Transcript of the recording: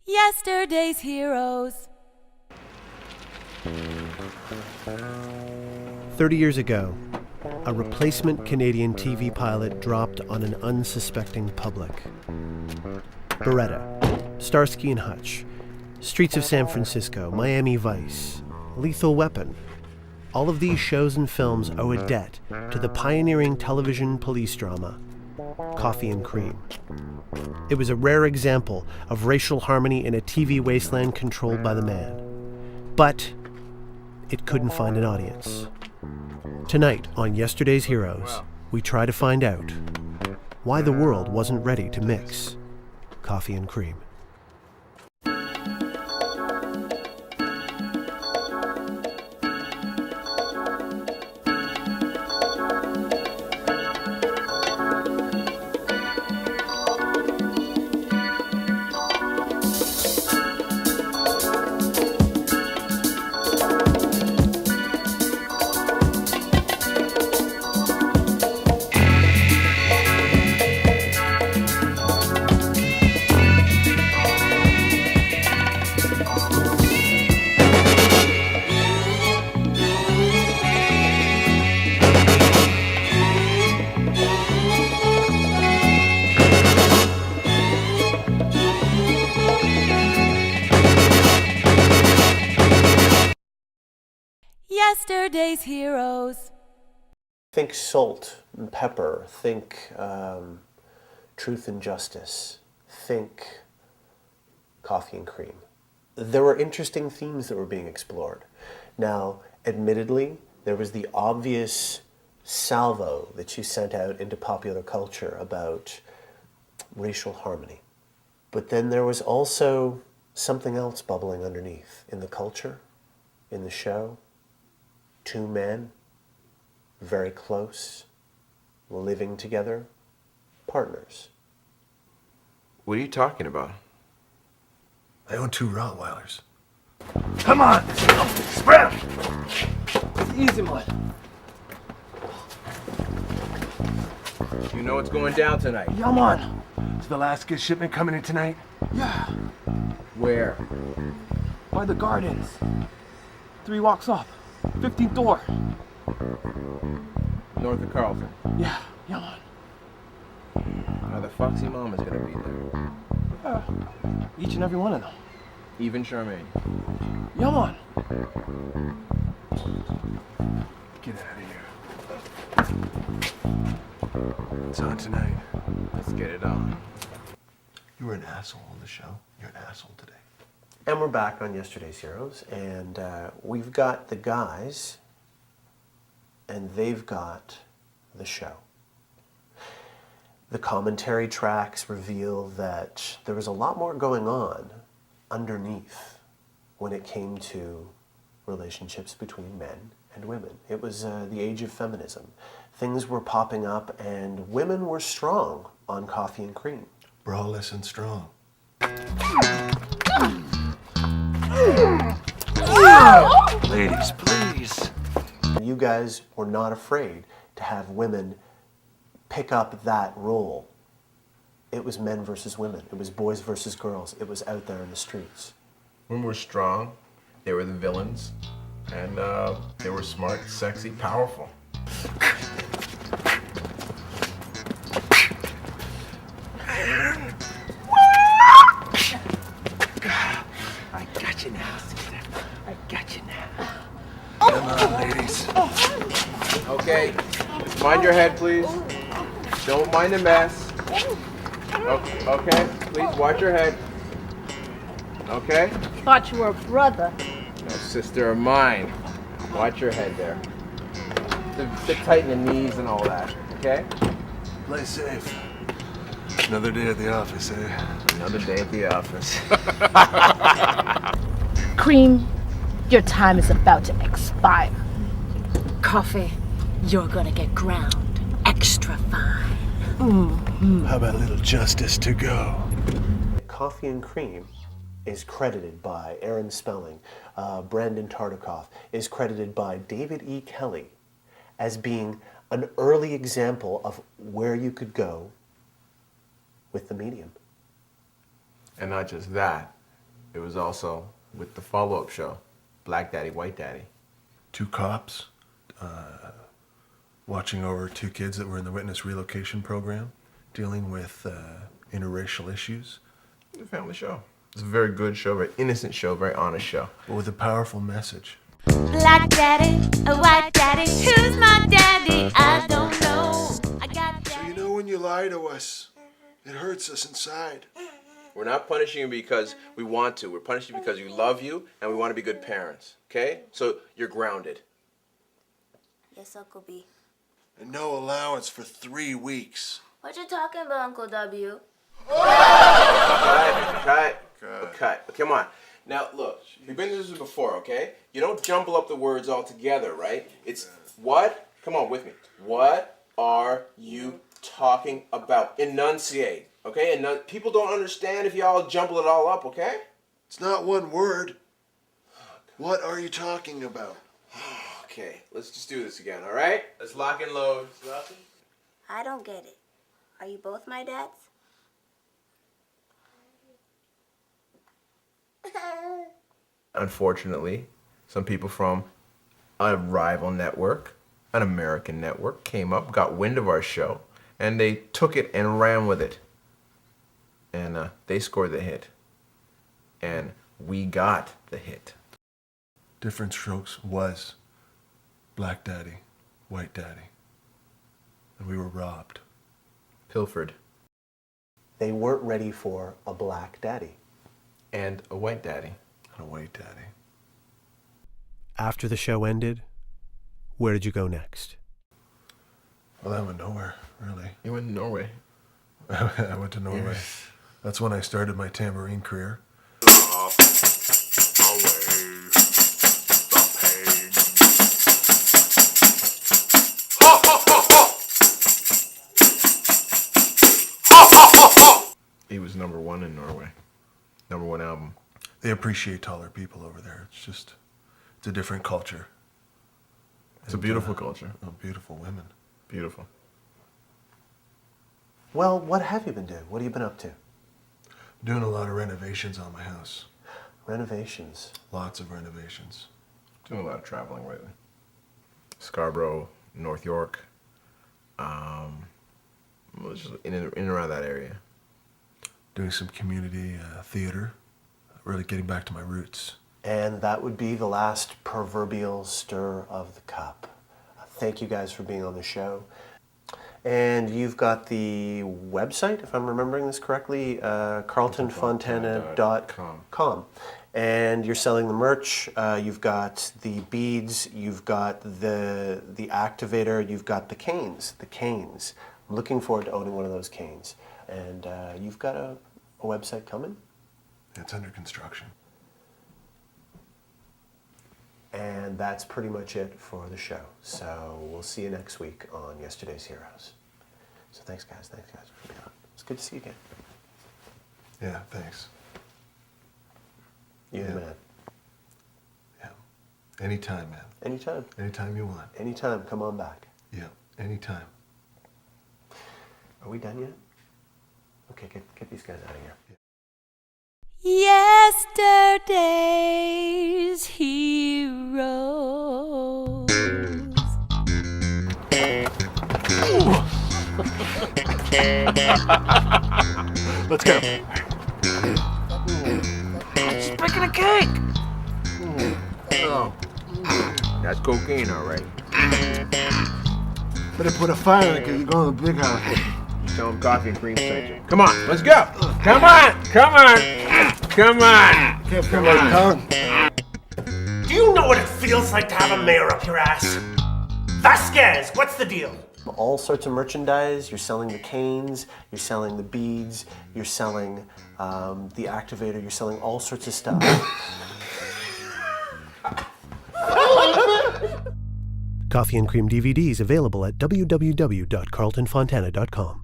Yesterday's heroes. 30 years ago, a replacement Canadian TV pilot dropped on an unsuspecting public. Beretta, Starsky and Hutch, Streets of San Francisco, Miami Vice, Lethal Weapon. All of these shows and films owe a debt to the pioneering television police drama, Coffee and Cream. It was a rare example of racial harmony in a TV wasteland controlled by the man. But it couldn't find an audience. Tonight on Yesterday's Heroes, we try to find out why the world wasn't ready to mix Coffee and Cream. Yesterday's heroes. Think salt and pepper. Think truth and justice. Think Coffee and Cream. There were interesting themes that were being explored. Now, admittedly, there was the obvious salvo that you sent out into popular culture about racial harmony. But then there was also something else bubbling underneath in the culture, in the show. Two men, very close, living together, partners. What are you talking about? I own 2 Rottweilers. Come on! Spread! Easy, man. You know what's going down tonight? Yeah, man. Is the last good shipment coming in tonight? Yeah, Where? by the gardens. 3 walks up. 15th door. North of Carlton. Yeah, man. Now the Foxy Mama's gonna be there. Each and every one of them. Even Charmaine. Yeah, man. Get out of here. It's on tonight. Let's get it on. You were an asshole on the show. You're an asshole today. And we're back on Yesterday's Heroes, and we've got the guys, and they've got the show. The commentary tracks reveal that there was a lot more going on underneath when it came to relationships between men and women. It was the age of feminism. Things were popping up, and women were strong on Coffee and Cream. Braless and strong. Ladies, please. You guys were not afraid to have women pick up that role. It was men versus women. It was boys versus girls. It was out there in the streets. Women were strong. They were the villains. And they were smart, sexy, powerful. I got you now, sister. I got you now. Come on, ladies. Okay, mind your head, please. Don't mind the mess. Okay, please watch your head. Okay? Thought you were a brother. No, sister of mine. Watch your head there. To tighten the knees and all that, okay? Play safe. Another day at the office, eh? Another day at the office. Cream, your time is about to expire. Coffee, you're gonna get ground extra fine. How about a little justice to go? Coffee and Cream is credited by Aaron Spelling, Brandon Tartikoff, is credited by David E. Kelly as being an early example of where you could go with the medium. And not just that, It was also with the follow-up show, Black Daddy, White Daddy. 2 cops watching over 2 kids that were in the witness relocation program, dealing with interracial issues. It was a family show. It's a very good show, very innocent show, very honest show. But with a powerful message. Black daddy, a white daddy, who's my daddy? I don't know. I got daddy. You know when you lie to us, it hurts us inside. We're not punishing you because we want to. We're punishing you because we love you and we want to be good parents, okay? So you're grounded. Yes, Uncle B. And no allowance for 3 weeks. What you talking about, Uncle W? Cut. Come on. Now, look, we've been through this before, okay? You don't jumble up the words all together, right? It's what? Come on with me. What are you talking about? Enunciate, okay? And people don't understand if y'all jumble it all up, okay? It's not one word. What are you talking about? Okay, let's just do this again, all right? Let's lock and load. I don't get it. Are you both my dads? Unfortunately, some people from a rival network, an American network, came up, got wind of our show, and they took it and ran with it. And they scored the hit. And we got the hit. Different Strokes was Black Daddy, White Daddy. And we were robbed. Pilfered. They weren't ready for a black daddy. And a white daddy. And a White Daddy. After the show ended, where did you go next? Well, I went nowhere, really. You went to Norway. I went to Norway. That's when I started my tambourine career. He was #1 in Norway. #1 album. They appreciate taller people over there. It's a different culture. It's a beautiful culture. Oh, beautiful women. Beautiful. Well, what have you been doing? What have you been up to? Doing a lot of renovations on my house. Renovations. Lots of renovations. Doing a lot of traveling lately. Scarborough, North York. Just in and around that area. Doing some community theater. Really getting back to my roots. And that would be the last proverbial stir of the cup. Thank you guys for being on the show. And you've got the website, if I'm remembering this correctly, carltonfontana.com. And you're selling the merch. You've got the beads. You've got the activator. You've got the canes. I'm looking forward to owning one of those canes. And you've got a website coming? It's under construction. And that's pretty much it for the show. So we'll see you next week on Yesterday's Heroes. So thanks guys for being on. It's good to see you again. Yeah, thanks. You're the man. Yeah. Anytime, man. Anytime. Anytime you want. Anytime, come on back. Yeah, anytime. Are we done yet? Okay, get these guys out of here. Yesterday's heroes. Let's go. She's breaking a cake. Oh. That's cocaine, all right. Better put a fire in it because you're going to the big house. Tell him Coffee and Cream sent you. Come on, let's go. Come on. Do you know what it feels like to have a mayor up your ass? Vasquez, what's the deal? All sorts of merchandise. You're selling the canes, you're selling the beads, you're selling the activator, you're selling all sorts of stuff. Coffee and Cream DVDs available at www.carltonfontana.com.